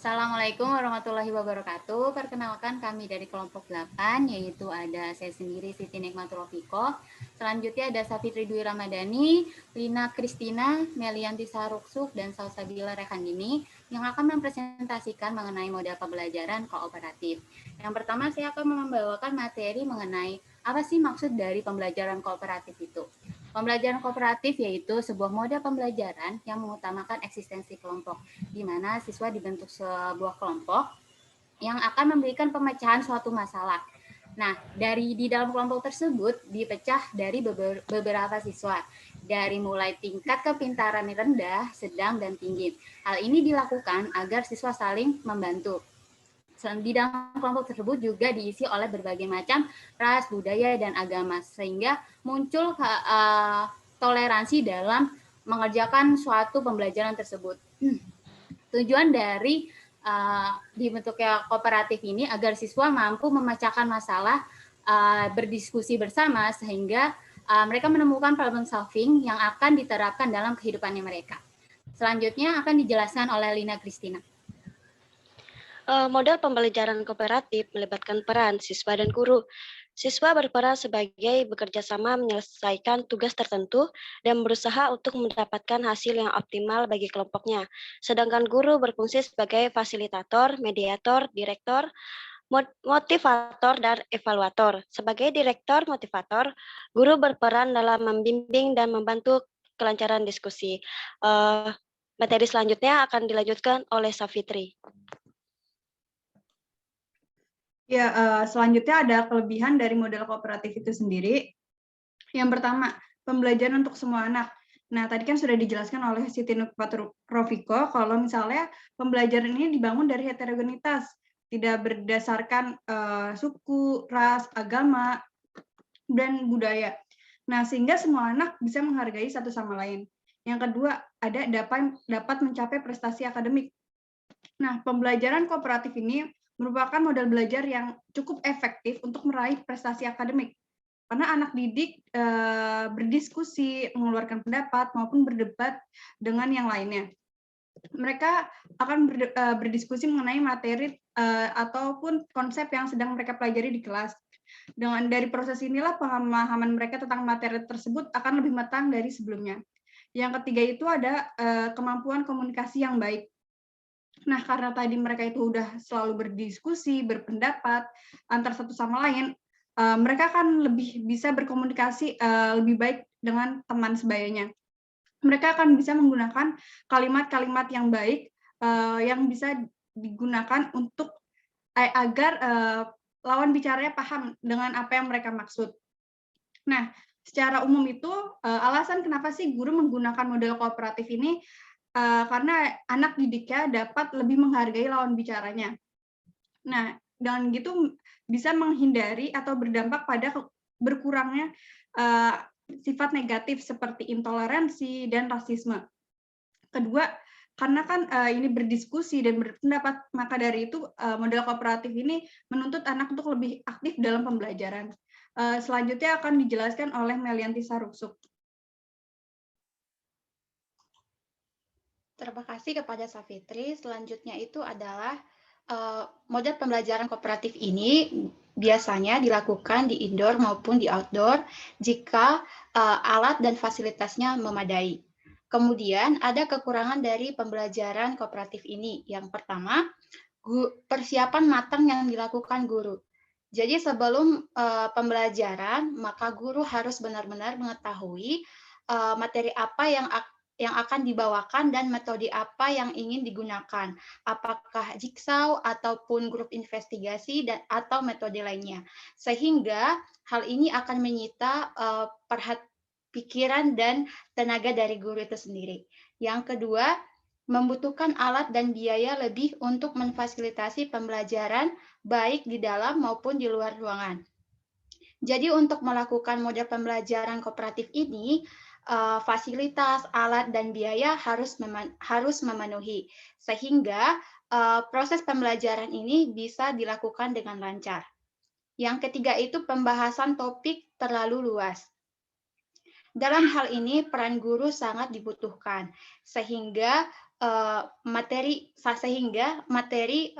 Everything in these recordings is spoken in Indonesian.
Assalamualaikum warahmatullahi wabarakatuh. Perkenalkan kami dari kelompok 8, yaitu ada saya sendiri Siti Nikmatul Rofiko. Selanjutnya ada Safitri Dwi Ramadhani, Lina Kristina, Melianti Saruksuf, dan Salsabila Rekhandini yang akan mempresentasikan mengenai model pembelajaran kooperatif. Yang pertama saya akan membawakan materi mengenai apa sih maksud dari pembelajaran kooperatif itu. Pembelajaran kooperatif yaitu sebuah model pembelajaran yang mengutamakan eksistensi kelompok, di mana siswa dibentuk sebuah kelompok yang akan memberikan pemecahan suatu masalah. Nah, di dalam kelompok tersebut dipecah dari beberapa siswa, dari mulai tingkat kepintaran rendah, sedang, dan tinggi. Hal ini dilakukan agar siswa saling membantu. Di dalam kelompok tersebut juga diisi oleh berbagai macam ras, budaya, dan agama, sehingga muncul toleransi dalam mengerjakan suatu pembelajaran tersebut. Tujuan dari dibentuknya kooperatif ini agar siswa mampu memecahkan masalah, berdiskusi bersama, sehingga mereka menemukan problem solving yang akan diterapkan dalam kehidupannya mereka. Selanjutnya akan dijelaskan oleh Lina Kristina. Model pembelajaran kooperatif melibatkan peran siswa dan guru. Siswa berperan sebagai bekerja sama menyelesaikan tugas tertentu dan berusaha untuk mendapatkan hasil yang optimal bagi kelompoknya. Sedangkan guru berfungsi sebagai fasilitator, mediator, direktor, motivator, dan evaluator. Sebagai direktor motivator, guru berperan dalam membimbing dan membantu kelancaran diskusi. Materi selanjutnya akan dilanjutkan oleh Safitri. Ya, selanjutnya ada kelebihan dari model kooperatif itu sendiri. Yang pertama, pembelajaran untuk semua anak. Nah, tadi kan sudah dijelaskan oleh Siti Nikmatul Rofiko kalau misalnya pembelajaran ini dibangun dari heterogenitas, tidak berdasarkan suku, ras, agama, dan budaya. Nah, sehingga semua anak bisa menghargai satu sama lain. Yang kedua, ada dapat mencapai prestasi akademik. Nah, pembelajaran kooperatif ini merupakan model belajar yang cukup efektif untuk meraih prestasi akademik. Karena anak didik berdiskusi, mengeluarkan pendapat, maupun berdebat dengan yang lainnya. Mereka akan berdiskusi mengenai materi ataupun konsep yang sedang mereka pelajari di kelas. Dari proses inilah pemahaman mereka tentang materi tersebut akan lebih matang dari sebelumnya. Yang ketiga itu ada kemampuan komunikasi yang baik. Nah, karena tadi mereka itu udah selalu berdiskusi, berpendapat antar satu sama lain, mereka akan lebih bisa berkomunikasi lebih baik dengan teman sebayanya. Mereka akan bisa menggunakan kalimat-kalimat yang baik yang bisa digunakan untuk agar lawan bicaranya paham dengan apa yang mereka maksud. Nah, secara umum itu alasan kenapa sih guru menggunakan model kooperatif ini karena anak didiknya dapat lebih menghargai lawan bicaranya. Nah, dengan gitu bisa menghindari atau berdampak pada berkurangnya sifat negatif seperti intoleransi dan rasisme. Kedua, karena kan ini berdiskusi dan berpendapat, maka dari itu model kooperatif ini menuntut anak untuk lebih aktif dalam pembelajaran. Selanjutnya akan dijelaskan oleh Melianti Saruksuf. Terima kasih kepada Safitri. Selanjutnya itu adalah model pembelajaran kooperatif ini biasanya dilakukan di indoor maupun di outdoor jika alat dan fasilitasnya memadai. Kemudian ada kekurangan dari pembelajaran kooperatif ini. Yang pertama, persiapan matang yang dilakukan guru. Jadi sebelum pembelajaran, maka guru harus benar-benar mengetahui materi apa yang akan dibawakan dan metode apa yang ingin digunakan. Apakah jigsaw ataupun grup investigasi atau metode lainnya. Sehingga hal ini akan menyita pikiran dan tenaga dari guru itu sendiri. Yang kedua, membutuhkan alat dan biaya lebih untuk memfasilitasi pembelajaran baik di dalam maupun di luar ruangan. Jadi untuk melakukan model pembelajaran kooperatif ini, fasilitas, alat, dan biaya harus memenuhi, sehingga proses pembelajaran ini bisa dilakukan dengan lancar. Yang ketiga itu pembahasan topik terlalu luas. Dalam hal ini peran guru sangat dibutuhkan, sehingga sehingga materi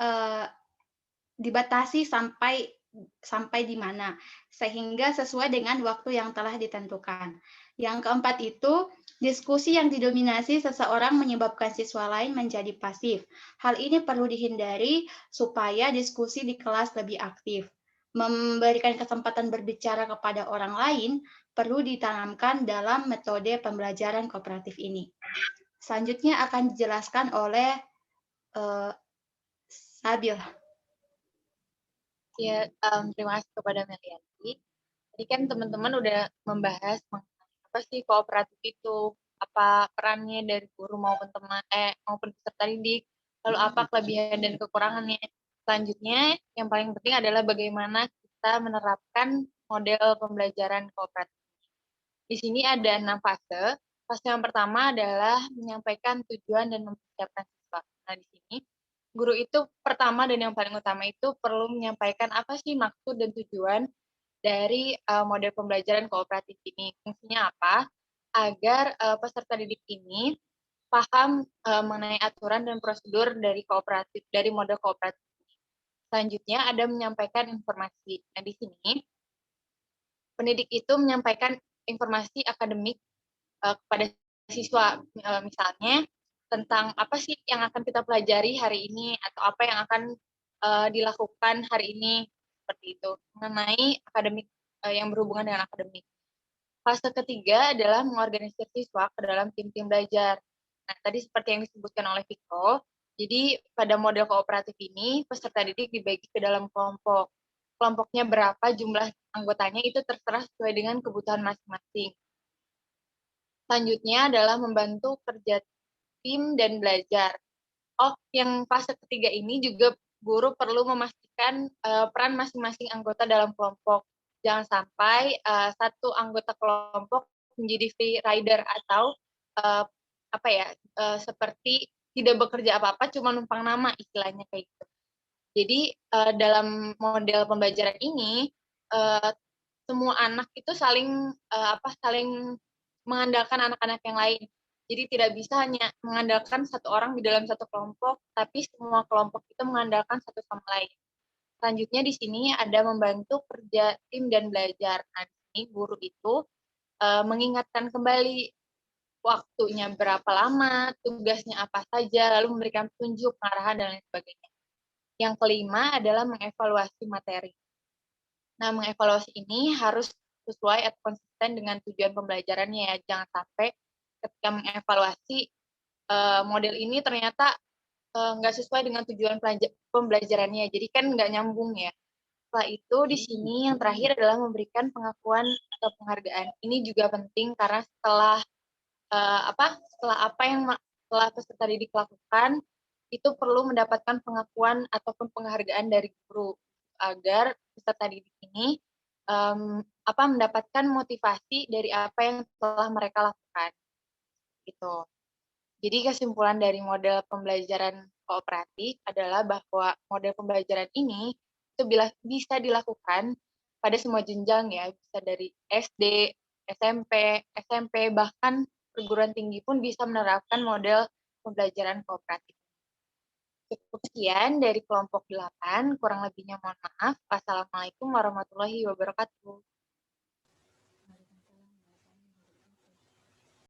dibatasi sampai di mana, sehingga sesuai dengan waktu yang telah ditentukan. Yang keempat itu, diskusi yang didominasi seseorang menyebabkan siswa lain menjadi pasif. Hal ini perlu dihindari supaya diskusi di kelas lebih aktif. Memberikan kesempatan berbicara kepada orang lain perlu ditanamkan dalam metode pembelajaran kooperatif ini. Selanjutnya akan dijelaskan oleh Sabil. Ya, terima kasih kepada Melianti. Tadi kan teman-teman udah membahas mengenai apa sih kooperatif itu, apa perannya dari guru maupun peserta didik, lalu apa kelebihan dan kekurangannya. Selanjutnya, yang paling penting adalah bagaimana kita menerapkan model pembelajaran kooperatif. Di sini ada 6 fase. Fase yang pertama adalah menyampaikan tujuan dan mempersiapkan siswa. Nah, di sini guru itu pertama dan yang paling utama itu perlu menyampaikan apa sih maksud dan tujuan dari model pembelajaran kooperatif ini. Fungsinya apa? Agar peserta didik ini paham mengenai aturan dan prosedur dari model kooperatif ini. Selanjutnya ada menyampaikan informasi. Nah, di sini pendidik itu menyampaikan informasi akademik kepada siswa, misalnya tentang apa sih yang akan kita pelajari hari ini atau apa yang akan dilakukan hari ini, seperti itu, mengenai akademik yang berhubungan dengan akademik. Fase ketiga adalah mengorganisir siswa ke dalam tim-tim belajar. Nah, tadi seperti yang disebutkan oleh Viko, jadi pada model kooperatif ini peserta didik dibagi ke dalam kelompok. Kelompoknya berapa jumlah anggotanya itu terserah sesuai dengan kebutuhan masing-masing. Selanjutnya adalah membantu kerja tim dan belajar. Yang fase ketiga ini juga guru perlu memastikan peran masing-masing anggota dalam kelompok. Jangan sampai satu anggota kelompok menjadi free rider atau seperti tidak bekerja apa-apa, cuma numpang nama, istilahnya kayak gitu. Jadi dalam model pembelajaran ini semua anak itu saling mengandalkan anak-anak yang lain. Jadi tidak bisa hanya mengandalkan satu orang di dalam satu kelompok, tapi semua kelompok itu mengandalkan satu sama lain. Selanjutnya di sini ada membantu kerja tim dan belajar. Nah, di sini guru itu mengingatkan kembali waktunya berapa lama, tugasnya apa saja, lalu memberikan petunjuk, pengarahan, dan lain sebagainya. Yang kelima adalah mengevaluasi materi. Nah, mengevaluasi ini harus sesuai atau konsisten dengan tujuan pembelajarannya ya. Jangan sampai ketika mengevaluasi model ini ternyata nggak sesuai dengan tujuan pembelajarannya. Jadi kan nggak nyambung ya. Setelah itu di sini yang terakhir adalah memberikan pengakuan atau penghargaan. Ini juga penting karena setelah setelah peserta didik lakukan, itu perlu mendapatkan pengakuan ataupun penghargaan dari guru agar peserta didik ini mendapatkan motivasi dari apa yang telah mereka lakukan. Gitu. Jadi kesimpulan dari model pembelajaran kooperatif adalah bahwa model pembelajaran ini itu bisa dilakukan pada semua jenjang ya, bisa dari SD, SMP, bahkan perguruan tinggi pun bisa menerapkan model pembelajaran kooperatif. Cukup sekian dari kelompok 8, kurang lebihnya mohon maaf. Wassalamualaikum warahmatullahi wabarakatuh.